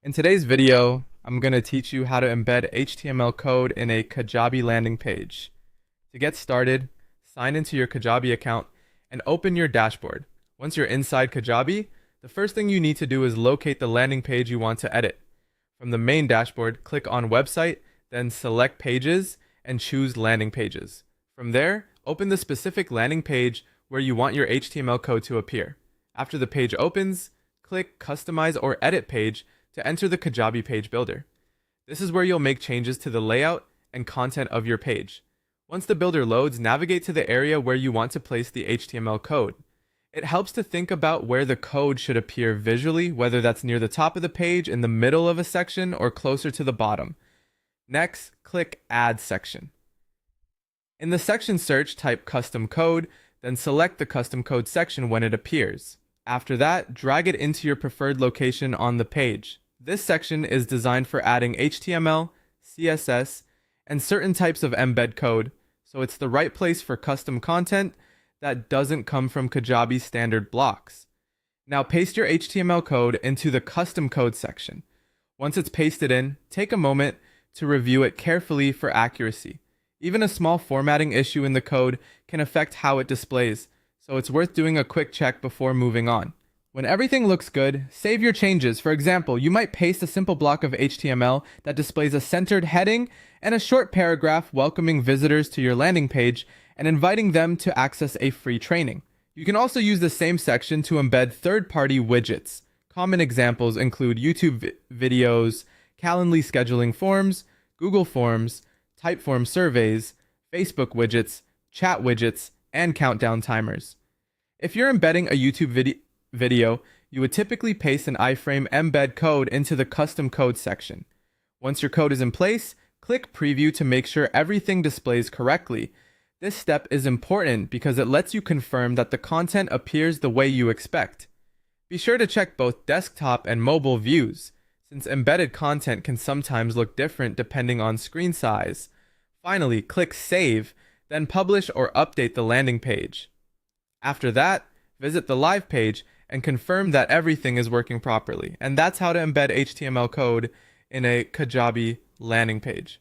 In today's video, I'm going to teach you how to embed HTML code in a Kajabi landing page. To get started, sign into your Kajabi account and open your dashboard. Once you're inside Kajabi, the first thing you need to do is locate the landing page you want to edit. From the main dashboard, click on Website, then select Pages and choose Landing Pages. From there, open the specific landing page where you want your HTML code to appear. After the page opens, click Customize or Edit Page to enter the Kajabi page builder. This is where you'll make changes to the layout and content of your page. Once the builder loads, navigate to the area where you want to place the HTML code. It helps to think about where the code should appear visually, whether that's near the top of the page, in the middle of a section, or closer to the bottom. Next, click Add Section. In the section search, type Custom Code, then select the Custom Code section when it appears. After that, drag it into your preferred location on the page. This section is designed for adding HTML, CSS, and certain types of embed code, so it's the right place for custom content that doesn't come from Kajabi standard blocks. Now paste your HTML code into the custom code section. Once it's pasted in, take a moment to review it carefully for accuracy. Even a small formatting issue in the code can affect how it displays, so it's worth doing a quick check before moving on. When everything looks good, save your changes. For example, you might paste a simple block of HTML that displays a centered heading and a short paragraph welcoming visitors to your landing page and inviting them to access a free training. You can also use the same section to embed third-party widgets. Common examples include YouTube videos, Calendly scheduling forms, Google Forms, Typeform surveys, Facebook widgets, chat widgets, and countdown timers. If you're embedding a YouTube video, you would typically paste an iframe embed code into the custom code section. Once your code is in place, click Preview to make sure everything displays correctly. This step is important because it lets you confirm that the content appears the way you expect. Be sure to check both desktop and mobile views, since embedded content can sometimes look different depending on screen size. Finally, click Save, then publish or update the landing page. After that, visit the live page and confirm that everything is working properly. And that's how to embed HTML code in a Kajabi landing page.